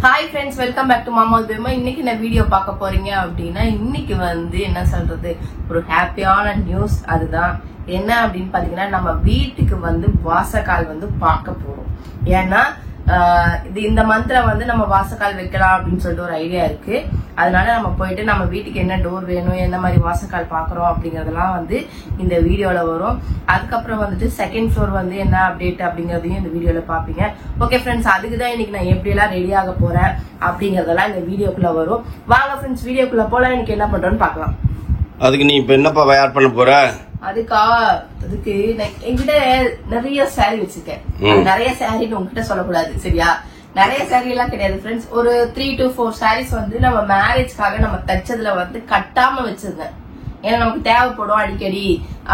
Hi friends, welcome back to Mama's Bema. இன்னைக்கு நான் video பார்க்க போறீங்க அப்படின்னா இன்னைக்கு வந்து என்ன சொல்றது ஒரு ஹாப்பியான நியூஸ். அதுதான் என்ன அப்படின்னு பாத்தீங்கன்னா நம்ம வீட்டுக்கு வந்து வாசக்கால் வந்து பார்க்க போறோம். ஏன்னா இந்த மந்த்ல வந்து நம்ம வாசக்கால் வைக்கலாம் அப்படின்னு சொல்லிட்டு ஒரு ஐடியா இருக்கு. அதனால நம்ம போயிட்டு நம்ம வீட்டுக்கு என்ன டோர் வேணும், என்ன மாதிரி வாசக்கால் பாக்குறோம் அப்படிங்கறதெல்லாம் வந்து இந்த வீடியோல வரும். அதுக்கப்புறம் வந்துட்டு செகண்ட் ஃப்ளோர் வந்து என்ன அப்டேட் அப்படிங்கறதையும் இந்த வீடியோல பாப்பீங்க. ஓகே ஃப்ரெண்ட்ஸ், அதுக்குதான் இன்னைக்கு நான் எப்படி எல்லாம் ரெடி ஆக போறேன் அப்படிங்கறதெல்லாம் இந்த வீடியோக்குள்ள வரும். வாங்க ஃப்ரெண்ட்ஸ், வீடியோக்குள்ள போலாம். எனக்கு என்ன பண்றோம்னு பாக்கலாம். அதுக்கு நீ இப்ப என்னப்பா தயார் பண்ண போற? அதுக்கு என்கிட்ட நிறைய சாரி வச்சிருக்கேன். நிறைய சாரின்னு உங்ககிட்ட சொல்லக்கூடாது, சரியா? நிறைய சாரி எல்லாம் கிடையாது ஃப்ரெண்ட்ஸ். ஒரு 3 to 4 சாரீஸ் வந்து நம்ம மேரேஜ்க்காக நம்ம தச்சதுல வந்து கட்டாம வச்சிருந்தேன். ஏன்னா நமக்கு தேவைப்படும் அடிக்கடி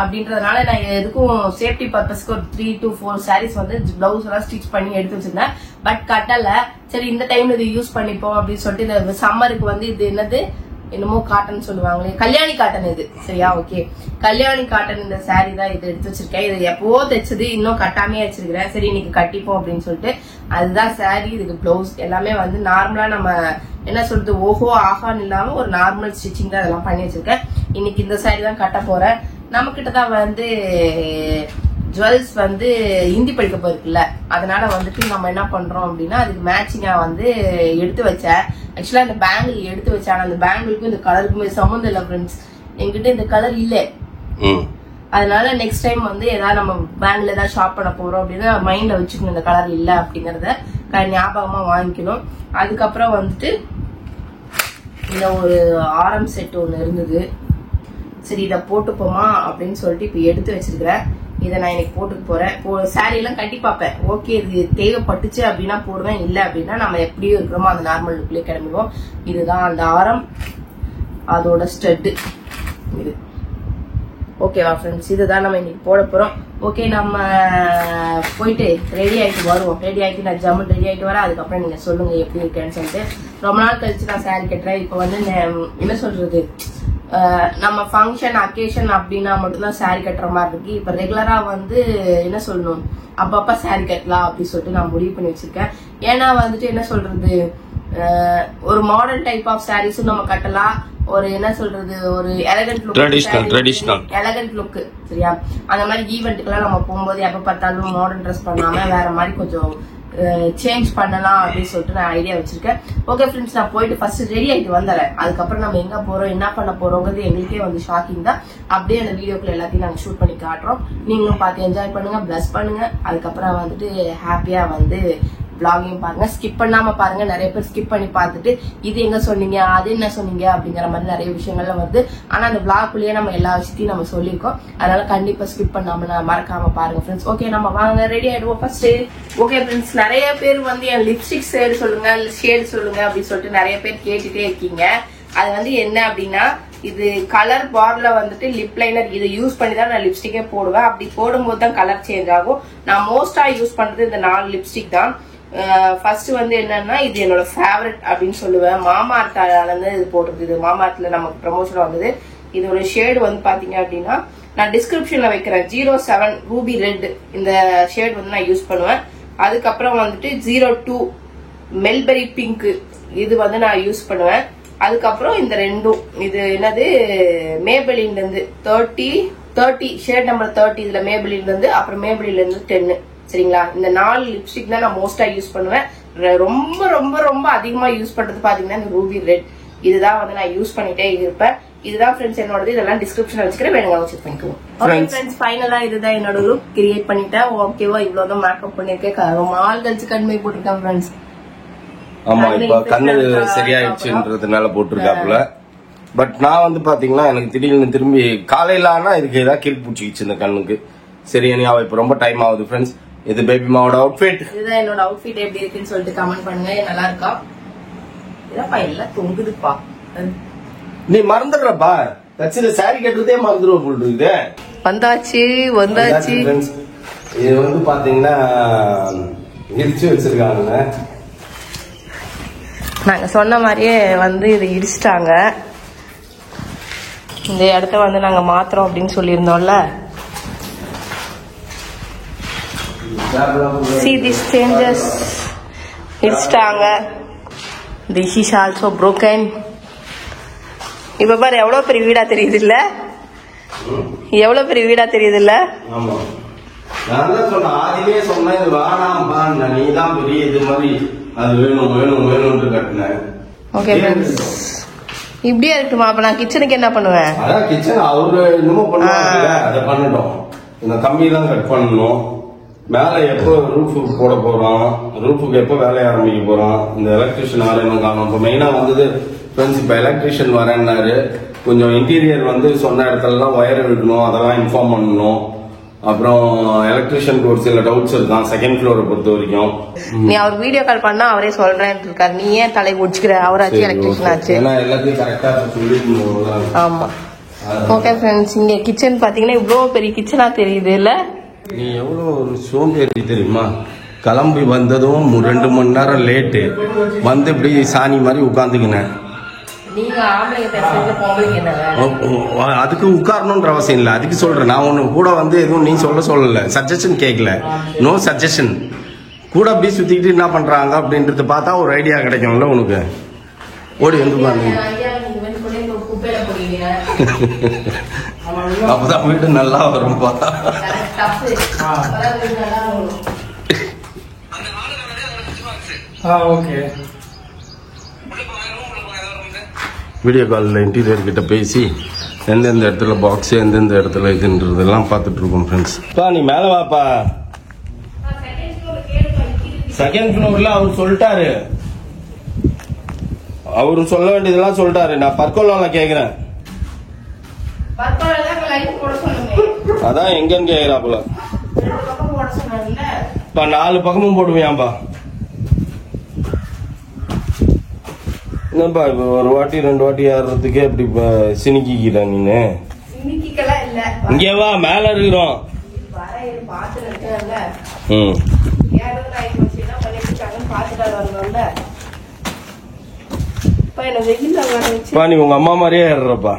அப்படின்றதுனால நான் எதுக்கும் சேஃப்டி பர்பஸ்க்கு ஒரு 3 to 4 சாரீஸ் வந்து பிளவுஸ் எல்லாம் ஸ்டிச் பண்ணி எடுத்து வச்சிருந்தேன். பட் கட்டல. சரி, இந்த டைம்ல இது யூஸ் பண்ணிப்போம் அப்படின்னு சொல்லிட்டு இந்த சம்மருக்கு வந்து இது என்னது என்னமோ காட்டன் சொல்லுவாங்களே, கல்யாணி காட்டன் இது, சரியா? ஓகே, கல்யாணி காட்டன் இந்த சாரி தான் இது எடுத்து வச்சிருக்கேன். இது எப்போ தைச்சது, இன்னும் கட்டாமே வச்சிருக்கிறேன். சரி, இன்னைக்கு கட்டிப்போம் அப்படின்னு சொல்லிட்டு அதுதான் சாரி. இதுக்கு பிளவுஸ் எல்லாமே வந்து நார்மலா நம்ம என்ன சொல்றது ஓஹோ ஆஹான்னு இல்லாம ஒரு நார்மல் ஸ்டிச்சிங் தான் இதெல்லாம் பண்ணி வச்சிருக்கேன். இன்னைக்கு இந்த சாரி தான் கட்ட போறேன். நம்ம கிட்டதான் வந்து ஜுவல்ஸ் வந்து ஹிந்தி படிக்க போயிருக்குல்ல, அதனால வந்துட்டு நம்ம என்ன பண்றோம் அப்படின்னா அதுக்கு மேட்சிங்கா வந்து எடுத்து வச்சேன். ஆக்சுவலா இந்த பேங்கிள் எடுத்து வச்சேன். அந்த பேங்கிளுக்கும் இந்த கலருக்குமே சம்மந்தம் இல்ல ஃப்ரெண்ட்ஸ். என்கிட்ட இந்த கலர் இல்ல. அதனால நெக்ஸ்ட் டைம் வந்து ஏதாவது நம்ம பேங்க்ல ஏதாவது ஷாப் பண்ண போறோம் அப்படின்னா மைண்ட்ல வச்சுக்கணும் இந்த கலர் இல்ல அப்படிங்கறத ஞாபகமா வாங்கிக்கணும். அதுக்கப்புறம் வந்துட்டு இந்த ஒரு ஆரம் செட் ஒண்ணு இருந்தது. சரி, இதை போட்டுப்போமா அப்படின்னு சொல்லிட்டு இப்ப எடுத்து வச்சிருக்கிறேன். இதை நான் இன்னைக்கு போட்டுக்க போறேன். சாரி எல்லாம் கட்டி பார்ப்பேன். ஓகே, இது தேவைப்பட்டுச்சு அப்படின்னா போடுவேன், இல்ல அப்படின்னா நம்ம எப்படியும் இருக்கிறோமோ அந்த நார்மல் லுக்லயே கிளம்பிடுவோம். இதுதான் அந்த ஆரம், அதோட ஸ்டட் இது. ஓகேவா ஃப்ரெண்ட்ஸ், இதுதான் நம்ம இன்னைக்கு போட போறோம். ஓகே, நம்ம போயிட்டு ரெடி ஆயிட்டு வருவோம். ரெடி ஆயிட்டு நான் ஜம்மு ரெடி ஆயிட்டு வரேன். அதுக்கப்புறம் நீங்க சொல்லுங்க எப்படி இருக்கேன்னு சொல்லிட்டு. ரொம்ப நாள் கழிச்சு நான் சாரி கட்டுறேன். இப்ப வந்து என்ன சொல்றது, நம்ம ஃபங்க்ஷன் அக்கேஷன் அப்படின்னா மட்டும்தான் சாரி கட்டுற மாதிரி இருக்கு. இப்ப ரெகுலரா வந்து என்ன சொல்லணும், அப்பப்ப சாரி கட்டலாம் அப்படின்னு சொல்லிட்டு நான் முடிவு பண்ணி வச்சிருக்கேன். ஏன்னா வந்துட்டு என்ன சொல்றது, ஒரு மாடர்ன் டைப் ஆஃப் சாரீஸும் நம்ம கட்டலாம். ஒரு என்ன சொல்றது, ஒரு எலகன்ட் லுக், எலகன்ட் லுக், சரியா? அந்த மாதிரி ஈவெண்ட்டுக்கு எல்லாம் நம்ம போகும்போது எப்ப பார்த்தாலும் மாடர்ன் ட்ரெஸ் பண்ணாம வேற மாதிரி கொஞ்சம் சேஞ்ச் பண்ணலாம் அப்படின்னு சொல்லிட்டு நான் ஐடியா வச்சிருக்கேன். ஓகே ஃப்ரெண்ட்ஸ், நான் போயிட்டு ஃபர்ஸ்ட் ரெடி ஆயிட்டு வந்துடுறேன். அதுக்கப்புறம் நம்ம எங்க போறோம், என்ன பண்ண போறோங்கிறது எங்களுக்கே வந்து ஷாக்கிங் தான். அப்படியே அந்த வீடியோக்குள்ள எல்லாத்தையும் நாங்க ஷூட் பண்ணி காட்டுறோம். நீங்களும் பார்த்து என்ஜாய் பண்ணுங்க, பிளஸ் பண்ணுங்க. அதுக்கப்புறம் வந்துட்டு ஹாப்பியா வந்து பிளாகையும் பாருங்க, ஸ்கிப் பண்ணாம பாருங்க. நிறைய பேர் ஸ்கிப் பண்ணி பார்த்துட்டு இது எங்க சொன்னீங்க, அது என்ன சொன்னீங்க அப்படிங்கிற மாதிரி நிறைய விஷயங்கள்லாம் வருது. ஆனா அந்த பிளாக்குள்ளேயே நம்ம எல்லா விஷயத்தையும் நம்ம சொல்லியிருக்கோம். அதனால கண்டிப்பா ஸ்கிப் பண்ணாம மறக்காம பாருங்க ஃப்ரெண்ட்ஸ். ஓகே, நம்ம வாங்க ரெடி ஆயிடுவோம் ஃபர்ஸ்ட். ஓகே ஃப்ரெண்ட்ஸ், நிறைய பேர் வந்து என் லிப்ஸ்டிக் ஷேடு சொல்லுங்க, ஷேடு சொல்லுங்க அப்படின்னு சொல்லிட்டு நிறைய பேர் கேட்டுட்டே இருக்கீங்க. அது வந்து என்ன அப்படின்னா, இது கலர் பார்ல வந்துட்டு லிப் லைனர் இதை யூஸ் பண்ணி தான் நான் லிப்ஸ்டிக்கே போடுவேன். அப்படி போடும்போது தான் கலர் சேஞ்ச் ஆகும். நான் மோஸ்டா யூஸ் பண்றது இந்த 4 லிப்ஸ்டிக் தான். ஃபர்ஸ்ட் வந்து என்னன்னா, இது என்னோட ஃபேவரட் அப்படின்னு சொல்லுவேன். மாமார்த்தால இருந்து இது போடுறது. இது மாமார்த்ல நமக்கு ப்ரமோஷன் வந்தது. இதோட ஷேடு வந்து பாத்தீங்க அப்படின்னா நான் டிஸ்கிரிப்ஷன்ல வைக்கிறேன். 07 ரூபி ரெட் இந்த ஷேடு வந்து நான் யூஸ் பண்ணுவேன். அதுக்கப்புறம் வந்துட்டு 02 மெல்பெரி பிங்க் இது வந்து நான் யூஸ் பண்ணுவேன். அதுக்கப்புறம் இந்த ரெண்டும் இது என்னது மேபெலின்ல இருந்து 30 ஷேட் நம்பர் 30 இதுல மேபெலின்ல இருந்து, அப்புறம் மேபெலின்ல இருந்து 10, சரிங்களா? இந்த 4 லிப்ஸ்டிக் தான் நான் மோஸ்டா யூஸ் பண்ணுவேன். ரொம்ப ரொம்ப ரொம்ப அதிகமா யூஸ் பண்றது பாத்தீங்கன்னா இந்த ரூபி ரெட். இதுதான் வந்து நான் யூஸ் பண்ணிட்டே இருப்பேன். இதுதான் ஃப்ரெண்ட்ஸ் என்னோடது. இதெல்லாம் டிஸ்கிரிப்ஷன்ல வச்சுக்கிறேன், வேணுங்க செக் பண்ணிக்குவோம். ஓகே ஃப்ரெண்ட்ஸ், ஃபைனலா இதுதான் என்னோட லுக் கிரியேட் பண்ணிட்டேன். ஓகேவா, இவ்வளவுதான் மேக்கப் பண்ணிருக்கேன். ரொம்ப நாள் கழிச்சு கண்மை போட்டிருக்கேன் ஃப்ரெண்ட்ஸ். ஆமா, இப்ப கண்ணு சரியாயிடுச்சுன்றதுனால போட்டிருக்காப்புல. பட் நான் வந்து பாத்தீங்கன்னா எனக்கு திடீர்னு திரும்பி காலையில ஆனா இதுக்கு ஏதாவது கிரிக் பூச்சிக்கிச்சு இந்த கண்ணுக்கு. சரி, அவ இப்ப ரொம்ப டைம் ஆகுது ஃப்ரெண்ட்ஸ். இது பேபி மாவோட அவுட்ஃபிட். இதுதான் என்னோட அவுட்ஃபிட். எப்படி இருக்குன்னு சொல்லிட்டு கமெண்ட் பண்ணுங்க. நல்லா இருக்கா? இதப்பா எல்லாம் தொங்குதுப்பா. நீ மறந்துடுறப்பா, தச்சில சாரி கட்டுறதே மறந்துடுவோம் போல் இருக்குது. வந்தாச்சு. இது வந்து பாத்தீங்கன்னா இடிச்சு வச்சிருக்காங்க. நாங்க சொன்ன மாதிரியே வந்து இதை இடிச்சிட்டாங்க. இந்த இடத்த வந்து நாங்க மாத்துறோம் அப்படின்னு சொல்லியிருந்தோம்ல. See these changes. இடிச்சிட்டாங்க. This is also broken. இப்ப பாரு எவ்வளவு பெரிய வீடா தெரியுது இல்ல? எவ்வளவு பெரிய வீடா தெரியுது இல்ல? ஆமா. நான் தான் சொன்ன ஆதிலே சொன்னேன் வானாம்பா நீதான் பெரிய இது மாதிரி அது வேணும் வேணும் வேணும்னு கட்டினேன். Okay friends. இப்படியே இருக்குமா? அப்ப நான் கிச்சனுக்கு என்ன பண்ணுவேன்? அதான் கிச்சன் அவரு இன்னும் பண்ணுவாங்க அதை பண்ணட்டும். இந்த கம்பி தான் கட் பண்ணணும். மேல எப்போ ரூஃப் போட போறோம், ரூஃபுக்கு எப்போ வேலையை ஆரம்பிக்க போறோம், இந்த எலக்ட்ரிஷியன் ஆரம்பம் காணும். இப்போ மெயினா வந்தது ஃப்ரெண்ட்ஸ், இப்போ எலக்ட்ரிஷியன் வரேன்னாரு. கொஞ்சம் இன்டீரியர் வந்து சொன்ன இடத்துலலாம் ஒயர் எடுக்கணும், அதெல்லாம் இன்ஃபார்ம் பண்ணணும். அப்புறம் எலக்ட்ரிஷியனுக்கு ஒரு சில டவுட்ஸ் இருக்கான் செகண்ட் ஃப்ளோரை பொறுத்த வரைக்கும். நீ அவர் வீடியோ கால் பண்ணா அவரே சொல்றேன்னு இருக்காரு, நீ ஏன் தலை குடிச்சுக்கிற? அவராச்சு எலக்ட்ரிஷியன் ஆச்சு. ஏன்னா எல்லாத்தையும் கரெக்டா சொல்லிடணும். ஆமா. ஓகே ஃப்ரெண்ட்ஸ், இங்க கிச்சன் பாத்தீங்கன்னா இவ்வளவு பெரிய கிச்சனா தெரியுது இல்ல? நீ எவ்வளவு ஒரு சோம்பேறி தெரியுமா? கிளம்பி வந்ததும் 2 மணி நேரம் லேட்டு வந்து இப்படி சாணி மாதிரி உட்காந்துக்கினேன். அதுக்கு உட்காரணும்ன்ற அவசியம் இல்லை, அதுக்கு சொல்றேன். நான் ஒண்ணு கூட வந்து எதுவும் நீ சொல்லல, சஜஷன் கேட்கல, நோ சஜஷன். கூட அப்படியே சுத்திக்கிட்டு என்ன பண்றாங்க அப்படின்றது பார்த்தா ஒரு ஐடியா கிடைக்கும்ல உனக்கு. ஓடி வந்து பாருங்க, அப்பதான் வீடு நல்லா வரும்பா. வீடியோ காலில் இன்டீரியர் கிட்ட பேசி எந்தெந்த இடத்துல பாக்ஸ் எந்தெந்த இடத்துல இதுன்றதெல்லாம் பார்த்துட்டு இருக்கோம் ஃப்ரெண்ட்ஸ். நீ மேல வாப்பா. செகண்ட் ஃப்ளோர்ல அவர் சொல்லிட்டாரு, அவரு சொல்ல வேண்டியதெல்லாம் சொல்லிட்டாரு. நான் பர்கோலால கேக்குறேன், அதான் எங்கன்னு கேக்குறாப்புல. 4 பக்கமும் போடுவியாம்பா. என்னப்பா இப்ப ஒரு வாட்டி 2 வாட்டி ஏறதுக்கே அப்படி சினிக்கிக்கிற நீனு? இங்கே வா, மேல இருக்கிறோம். நீ உங்க அம்மா மாதிரியே ஏறுறப்பா.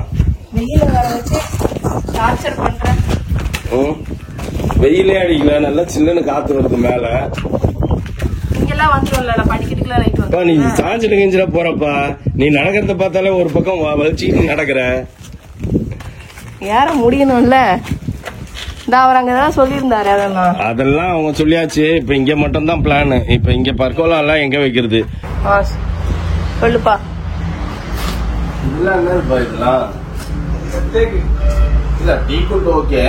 வெயிலே அடிக்கல, நல்லா சில்லுன்னு காத்து வருது மேல. நீ சாஞ்சிட்டு கிஞ்சிட போறப்பா. நீ நடக்கிறத பார்த்தாலே ஒரு பக்கம் வலிச்சுட்டு நடக்கிற. யார முடியணும்ல, அவர் அங்கதான் சொல்லியிருந்தாரு. அதெல்லாம் அவங்க சொல்லியாச்சு. இப்ப இங்க மட்டும் தான் பிளான். இப்ப இங்க பர்கோலா எல்லாம் எங்க வைக்கிறது சொல்லுப்பா. இதெல்லாம் என்னப்பா இதெல்லாம்? இல்ல டீக்குட் ஓகே.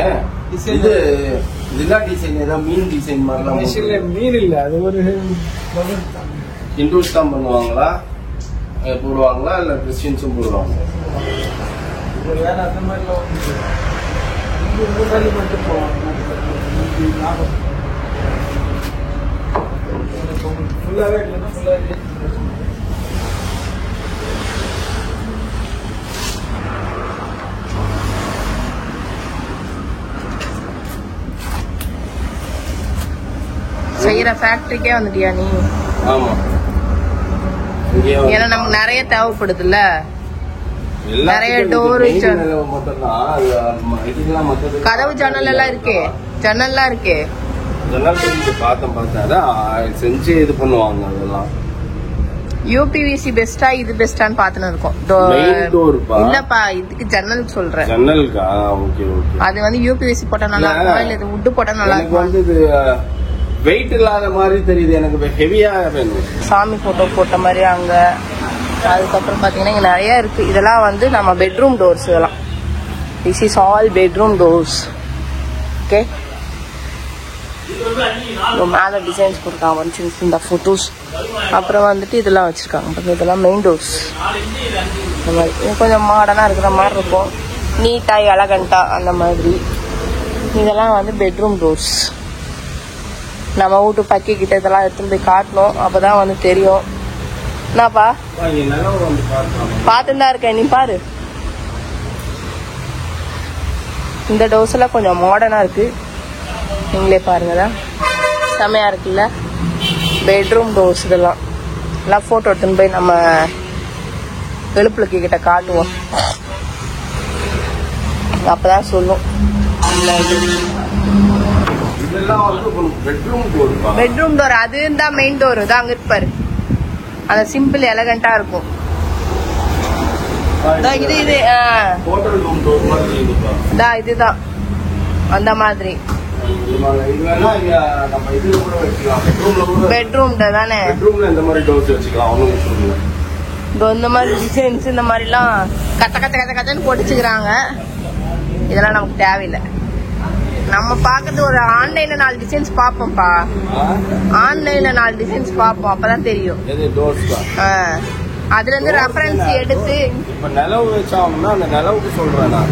இது இதெல்லாம் டிசைன் ஏதாவது மீன் டிசைன் மாதிரிலாம்? மீன் இல்ல, அது ஒரு ஹிந்துஸ் தான் பண்ணுவாங்களா போடுவாங்களா இல்ல கிறிஸ்டியன்ஸும் போடுவாங்க? அந்த மாதிரி மட்டும் போவாங்க. ஃபுல்லாவே இல்லைன்னா ஃபுல்லாவே செய்யற ஃபேக்டரிக்கே வந்துட்டியா நீ? ஆமா, ஏன்னா நமக்கு நிறைய தேவைப்படுதுல்ல, நிறைய டோர், கதவு ஜன்னல் எல்லாம் இருக்கு, ஜன்னல்லாம் இருக்கு. பார்த்தேன் செஞ்சு இது பண்ணுவாங்க. அதெல்லாம் யூபிவிசி பெஸ்டா இது பெஸ்டான்னு பாத்துன்னு இருக்கோம். இல்லப்பா, இதுக்கு ஜன்னல் சொல்றேன். ஜன்னலுக்கா? Okay okay. அது வந்து யூபிவிசி போட்டா நல்லா இருக்கும் இல்ல இது வுட் போட்டா நல்லா இருக்கும்? வந்து இது வெயிட் இல்லாத மாதிரி தெரியுது எனக்கு, ஹெவியா வேணும். சாமி போட்டோ போட்ட மாதிரி அங்க. அதுக்கப்புறம் பாத்தீங்கன்னா இங்க நிறைய இருக்கு. இதெல்லாம் வந்து நம்ம பெட்ரூம் டோர்ஸ். இதெல்லாம் this is all bedroom doors. Okay, மேல டிசைன்ஸ் கொடுத்தாங்க சின்ன சின்ன போட்டோஸ். அப்புறம் வந்துட்டு இதெல்லாம் வச்சிருக்காங்க. இதெல்லாம் மெயின் டோர்ஸ். இந்த மாதிரி கொஞ்சம் மாடர்னா இருக்கிற மாதிரி இருக்கும், நீட்டா எலகண்டா அந்த மாதிரி. இதெல்லாம் வந்து பெட்ரூம் டோர்ஸ். நம்ம வீட்டு பக்கி கிட்ட இதெல்லாம் எடுத்துட்டு போய் காட்டணும், அப்பதான் வந்து தெரியும். என்னப்பா பாத்துன்னு தான் இருக்கேன், நீ பாரு. இந்த டோர்ஸ் எல்லாம் கொஞ்சம் மாடர்னா இருக்கு, நீங்களே பாருங்கதான் செமையா இருக்குல்ல. பெட்ரூம் டோர்ஸ் இதெல்லாம் எல்லாம் போட்டோ எடுத்துன்னு போய் நம்ம எழுப்புலக்கு கிட்ட காட்டுவோம், அப்பதான் சொல்லும். பெட்ரூம் டோர் அது தான் மெயின் டோர் தான் அங்க இருப்பாரு. அந்த சிம்பிள் எலகண்டா இருக்கும். இது இதுதான் அந்த மாதிரி பெட்ரூம் தானே. இந்த மாதிரி டிசைன்ஸ் இந்த மாதிரிலாம் கத்த கத்த கத்த கத்தன்னு பொடிச்சுக்கிறாங்க. இதெல்லாம் நமக்கு தேவையில்லை. நம்ம பாக்குறது ஒரு ஆன்லைன்ல 4 டிசைன்ஸ் பாப்போம்ப்பா. ஆன்லைன்ல 4 டிசைன்ஸ் பாப்போம், அப்பதான் தெரியும். அதுல இருந்து ரெஃபரன்ஸ் எடுத்து இப்ப நிலவு வச்சாங்கன்னா அந்த நிலவுக்கு சொல்றேன் நான்.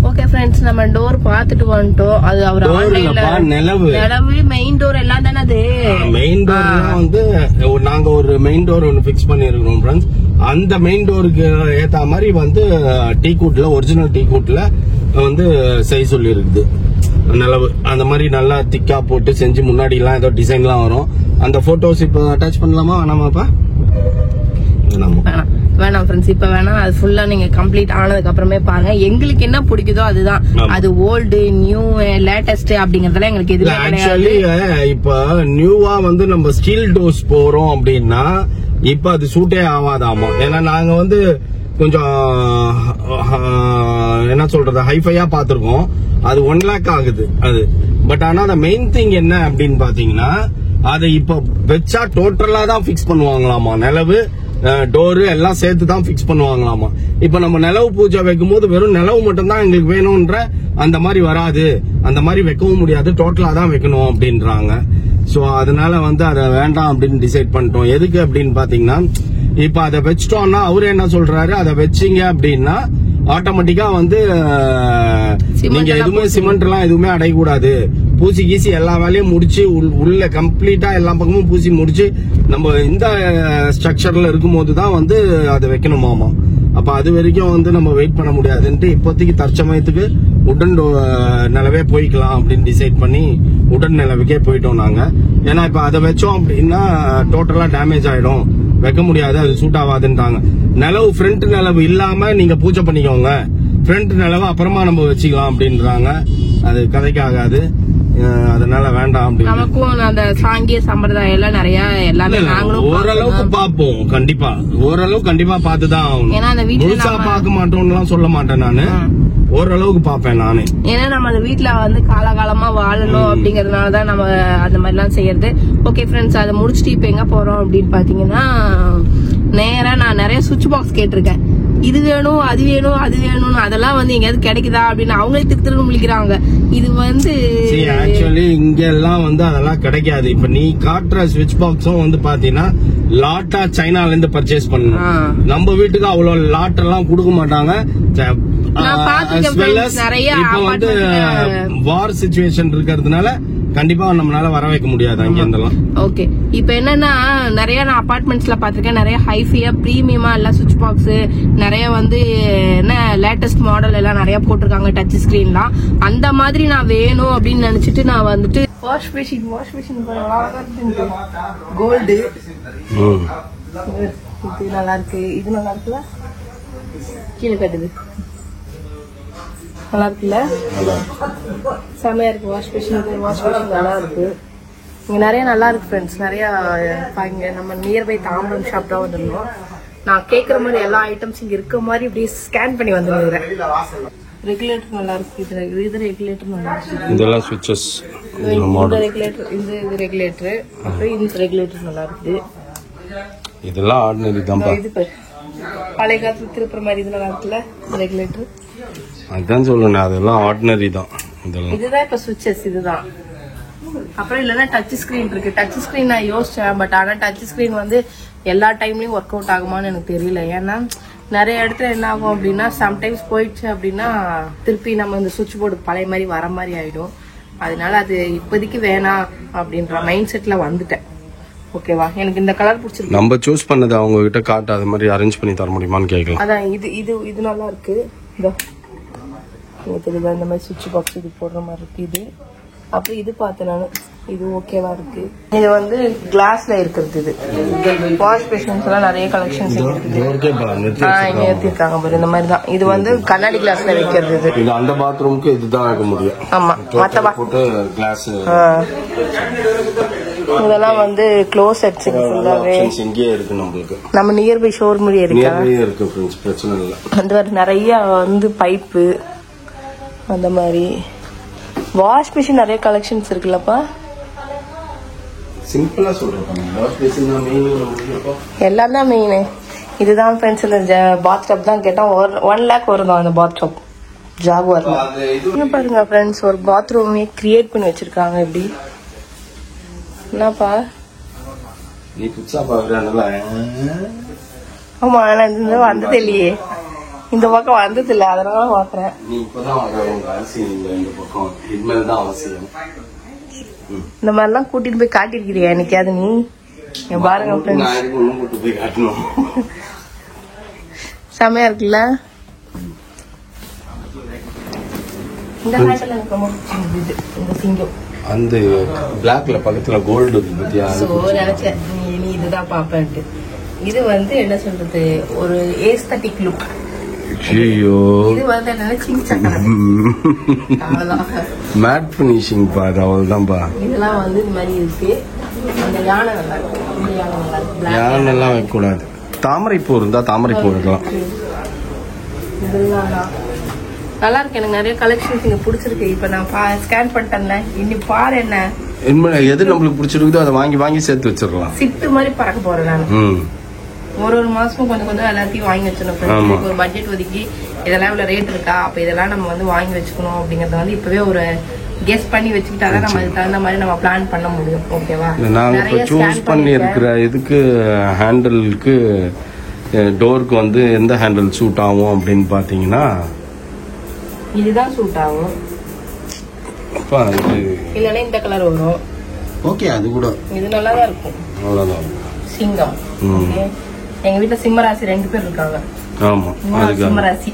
ஓகே ஃப்ரெண்ட்ஸ், நம்ம டோர் பாத்துட்டு வந்துட்டோம். அது அவர் ஆன்லைன்ல நிலவு மெயின் டோர் எல்லாம் தானே. அது மெயின் டோர் வந்து நாங்க ஒரு மெயின் டோர் ஒன்னு பிக்ஸ் பண்ணிருக்கோம் ஃப்ரெண்ட்ஸ். அந்த மெயின் டோருக்கு ஏத்த மாதிரி வந்து டீக்கூட்ல ஒரிஜினல் டீக்கூட்ல வந்து செய்ய சொல்லி இருக்குது நிலவு. அந்த மாதிரி நல்லா திக்கா போட்டு செஞ்சு முன்னாடி எல்லாம் ஏதோ டிசைன்லாம் வரும். அந்த போட்டோஸ் இப்ப அட்டாச் பண்ணலாமா வேணாமாப்பா? வேணாம் ஃப்ரெண்ட்ஸ், இப்ப வேணாம். அது ஃபுல்லா நீங்க கம்ப்ளீட் ஆனதுக்கு அப்புறமே பாருங்க. எங்களுக்கு என்ன பிடிக்குதோ அதுதான். அது ஓல்டு நியூ லேட்டஸ்ட் அப்படிங்கறதுல எங்களுக்கு எதுவுமே கிடையாது. இப்ப நியூவா வந்து நம்ம ஸ்டீல் டோர்ஸ் போறோம் அப்படின்னா இப்ப அது சூட்டே ஆகாதாமா. ஏன்னா நாங்க வந்து கொஞ்சம் என்ன சொல்றது ஹைஃபையா பாத்துருக்கோம். அது 1 lakh ஆகுது அது. பட் ஆனா அந்த மெயின் திங் என்ன அப்படின்னு பாத்தீங்கன்னா அதை இப்ப வச்சா டோட்டலா தான் பிக்ஸ் பண்ணுவாங்களாமா. நிலவு டோரு எல்லாம் சேர்த்து தான் பிக்ஸ் பண்ணுவாங்களாமா. இப்ப நம்ம நிலவு பூஜை வைக்கும் போது வெறும் நிலவு மட்டும் தான் எங்களுக்கு வேணும்ன்ற அந்த மாதிரி வராது. அந்த மாதிரி வைக்கவும் முடியாது, டோட்டலா தான் வைக்கணும் அப்படின்றாங்க. சோ அதனால வந்து அதை வேண்டாம் அப்படின்னு டிசைட் பண்ணிட்டோம். எதுக்கு அப்படின்னு பாத்தீங்கன்னா இப்ப அதை வச்சிட்டோம்னா அவரு என்ன சொல்றாரு, அதை வச்சீங்க அப்படின்னா ஆட்டோமேட்டிக்கா வந்து நீங்க எதுவுமே சிமெண்ட் எல்லாம் எதுவுமே அடையக்கூடாது. பூசி கீசி எல்லா வேலையும் முடிச்சு உள்ள கம்ப்ளீட்டா எல்லா பக்கமும் பூசி முடிச்சு நம்ம இந்த ஸ்ட்ரக்சர்ல இருக்கும் போதுதான் வந்து அதை வைக்கணுமாமா. அப்ப அது வரைக்கும் வந்து நம்ம வெயிட் பண்ண முடியாதுன்ட்டு இப்போதைக்கு தற்சமயத்துக்கு உடன் நிலவே போய்க்கலாம் அப்படின்னு டிசைட் பண்ணி உடன் நிலவுக்கே போயிட்டோம் நாங்க. ஏன்னா இப்ப அதை வச்சோம் அப்படின்னா டோட்டலா டேமேஜ் ஆயிடும், வைக்க முடியாது, அது சூட் ஆகாதுன்றாங்க. நிலவு ஃப்ரண்ட் நிலவு இல்லாம நீங்க பூஜை பண்ணிக்கோங்க, ஃப்ரண்ட் நிலவு அப்புறமா நம்ம வச்சுக்கலாம் அப்படின்றாங்க. அது கதைக்கு ஆகாது, அதனால வேண்டாம் அப்படின்னு. நமக்கும் அந்த சாங்கிய சம்பிரதாயம் எல்லாம் நிறைய எல்லாமே நாங்களும் ஓரளவுக்கு பாப்போம். கண்டிப்பா ஓரளவு கண்டிப்பா பார்த்துதான் ஆகணும். முழுசா பார்க்க மாட்டோம்னு சொல்ல மாட்டேன் நானு, ஓரளவுக்கு பாப்பேன் நானே. ஏன்னா நம்ம அந்த வீட்டுல வந்து காலகாலமா வாழணும் அப்படிங்கறதுனாலதான் நம்ம அந்த மாதிரி எல்லாம் செய்யறது. ஓகே ஃப்ரெண்ட்ஸ், அதை முடிச்சுட்டு இப்ப எங்க போறோம் அப்படின்னு பாத்தீங்கன்னா நேரா நான் நிறைய சுவிட்ச் பாக்ஸ் கேட்டிருக்கேன். இது வேணும் அது வேணும் அது வேணும்னு. அதெல்லாம் வந்து எங்கயாவது கிடைக்குதா அப்படின்னு அவங்களே திருத்திரு முழிக்கிறாங்க. இது வந்து ஆக்சுவலி இங்க எல்லாம் வந்து அதெல்லாம் கிடைக்காது. இப்ப நீ காட்டுற சுவிட்ச் பாக்ஸும் வந்து பாத்தீங்கன்னா லாட்டா சைனால இருந்து பர்ச்சேஸ் பண்ணணும். நம்ம வீட்டுக்கு அவ்வளவு லாட் எல்லாம் கொடுக்க மாட்டாங்க. இப்ப வந்து வார் சிச்சுவேஷன் இருக்கிறதுனால கண்டிப்பா நம்மளால வர வைக்க முடியாது அங்க இருந்தெல்லாம். ஓகே, இப்ப என்னன்னா நிறைய நான் அபார்ட்மெண்ட்ஸ்ல பாத்திருக்கேன். நிறைய ஹைஃபையா பிரீமியமா எல்லாம் சுவிட்ச் பாக்ஸ் நிறைய வந்து என்ன லேட்டஸ்ட் மாடல் எல்லாம் நிறைய போட்டிருக்காங்க, டச் ஸ்கிரீன்லாம். அந்த மாதிரி நான் வேணும் அப்படின்னு நினைச்சிட்டு நான் வந்துட்டு வாஷ் மிஷின் கோல்டு இது நல்லா இருக்கு, இது நல்லா இருக்குல்ல, கீழே கட்டுது நல்லா இருக்குல்ல, செமையா இருக்கு. வாஷ் மிஷின் நல்லா இருக்கு. இங்க நிறைய நல்லா இருக்கு ஃப்ரெண்ட்ஸ். நிறைய இங்க நம்ம நியர்பை தாம்பரம் ஷாப் தான் வந்துருந்தோம். நான் கேக்குற மாதிரி எல்லா ஐட்டம்ஸ் இங்க இருக்க மாதிரி இப்படி ஸ்கேன் பண்ணி வந்துருக்கிறேன். ரெகுலேட்டர் நல்லா இருக்கு. இது ரெகுலேட்டர் நல்லா இருக்கு. இதெல்லாம் ஸ்விட்சஸ், இந்த ரெகுலேட்டர் இது ரெகுலேட்டர், அப்புறம் இந்த ரெகுலேட்டர் நல்லா இருக்கு. இதெல்லாம் ஆர்டினரி தான். இது பழைய காலத்துல திருப்புற மாதிரி இது நல்லா இருக்குல்ல ரெகுலேட்டர். அதான் சொல்லணும், அதெல்லாம் ஆர்டினரி தான். இதுதான் இப்ப சுவிட்சஸ் இதுதான். அப்புறம் இல்லன்னா டச் ஸ்கிரீன் இருக்கு. டச் ஸ்கிரீன் நான் யோசிச்சேன், பட் ஆனா டச் ஸ்கிரீன் வந்து எல்லா டைம்லயும் ஒர்க் அவுட் ஆகுமான்னு எனக்கு தெரியல. ஏன்னா நிறைய இடத்துல என்ன ஆகும் அப்படின்னா சம்டைம்ஸ் போயிடுச்சு அப்படின்னா திருப்பி நம்ம இந்த சுவிட்ச் போர்டு பழைய மாதிரி வர மாதிரி ஆயிடும். அதனால அது இப்போதைக்கு வேணாம் அப்படின்ற மைண்ட் செட்ல வந்துட்டேன். ஓகேவா, எனக்கு இந்த கலர் பிடிச்சிருக்கு. நம்ம சூஸ் பண்ணது அவங்க கிட்ட காட்ட அது மாதிரி அரேஞ்ச் பண்ணி தர முடியுமான்னு கேட்கலாம். அதான் இது இது இது நல்லா இருக்கு. இந்த மாதிரி சுவிட்ச் பாக்ஸ் இது போடுற மாதிரி இருக்கு. இது அப்புறம் இது பார்த்தேன் நான், இது ஓகேவா இருக்கு. இது வந்து கிளாஸ்ல இருக்கிறது. இது வாஷ் பேஷன்ஸ் எல்லாம் நிறைய கலெக்ஷன்ஸ் நிறுத்திருக்காங்க பாரு. இந்த மாதிரி தான் இது வந்து கண்ணாடி கிளாஸ்ல வைக்கிறது. இது அந்த பாத்ரூமுக்கு இதுதான் வைக்க முடியும். ஆமா, மத்த போட்டு கிளாஸ் இதெல்லாம் வந்து க்ளோஸ் செட்ஸுக்கு ஃபுல்லாவே இங்கேயே இருக்கு நம்மளுக்கு. நம்ம நியர்பை ஷோரூம்லயே இருக்கா? நியர்பை இருக்கு ஃப்ரெண்ட்ஸ், பிரச்சனை இல்லை. அந்த மாதிரி நிறைய வந்து பைப்பு அந்த மாதிரி வாஷ் மிஷின் நிறைய கலெக்ஷன்ஸ் இருக்குல்லப்பா. சிம்பிளா சொல்றேன், வாஷ் மிஷின் தான் மெயின். எல்லாம் தான் மெயின். இதுதான் ஃப்ரெண்ட்ஸ், இந்த பாத் டப் தான் கேட்டோம். 1 lakh வரும் அந்த பாத் டப் ஜாகுவார். இங்க பாருங்க ஃப்ரெண்ட்ஸ், ஒரு பாத்ரூமே கிரியேட் பண்ணி வச்சிருக்காங்க. எப்படி என்னப்பா நீ புதுசா பாக்குறானல? ஆமா, நான் இந்த வந்தது இல்லையே, இந்த பக்கம் வந்தது இல்லை, அதனால பாக்குறேன். நீ இப்பதான் உங்க அவசியம் இல்லை, இந்த பக்கம் இனிமேல் தான் அவசியம். இந்த மாதிரிலாம் கூட்டிட்டு போய் காட்டிருக்கிறியா என்னைக்காவது நீ? பாருங்க ஃப்ரெண்ட்ஸ், ஒன்னும் கூட்டு போய் காட்டணும். செமையா இருக்குல்ல. இந்த ஹேண்டில் எனக்கு ரொம்ப பிடிச்சிருந்தது, இந்த சிங்கம். அந்த பிளாக்ல பக்கத்துல கோல்டு இருக்கு பத்தியா? நினைச்சேன் நீ இதுதான் பாப்பேன்ட்டு. இது வந்து என்ன சொல்றது, ஒரு ஏஸ்தட்டிக் லுக். இது வந்து என்னன்னா மேட் பினிஷிங் பாரு, அவ்வளவுதான் பா. இதெல்லாம் வந்து இந்த மாதிரி இருக்கு. அந்த யானை நல்லா இருக்கு. யானை எல்லாம் வைக்க கூடாது. தாமரை பூ இருந்தா தாமரை பூ வைக்கலாம். இதெல்லாம் நல்லா இருக்கு. எனக்கு நிறைய கலெக்ஷன்ஸ் இங்க பிடிச்சிருக்கு. இப்ப நான் ஸ்கேன் பண்ணிட்டேன்ல, இன்னி பாரு என்ன எது நம்மளுக்கு பிடிச்சிருக்குதோ அதை வாங்கி வாங்கி சேர்த்து வச்சிடலாம். சிட்டு மாதிரி பறக்க போறேன் நான். ஒரு மாசமும் கொஞ்சம் கொஞ்சம் எல்லாத்தையும் வாங்கி வச்சிடணும். ஒரு பட்ஜெட் ஒதுக்கி இதெல்லாம் இவ்வளவு ரேட் இருக்கா, அப்ப இதெல்லாம் நம்ம வந்து வாங்கி வச்சுக்கணும் அப்படிங்கறத வந்து இப்பவே ஒரு கெஸ் பண்ணி வச்சுக்கிட்டாதான் நம்ம அதுக்கு தகுந்த மாதிரி நம்ம பிளான் பண்ண முடியும். ஓகேவா? நாங்க இப்ப சூஸ் பண்ணி இருக்கிற இதுக்கு ஹேண்டிலுக்கு டோருக்கு வந்து எந்த ஹேண்டில் சூட் ஆகும் அப்படின்னு பாத்தீங்கன்னா இதுதான் சூட் ஆகும். இல்லன்னா இந்த கலர் வரும். ஓகே, அது கூட இது நல்லாதான் இருக்கும். அவ்வளவுதான். சிங்கம். எங்க வீட்டுல சிம்மராசி 2 பேர் இருக்காங்க. ஆமா, சிம்மராசி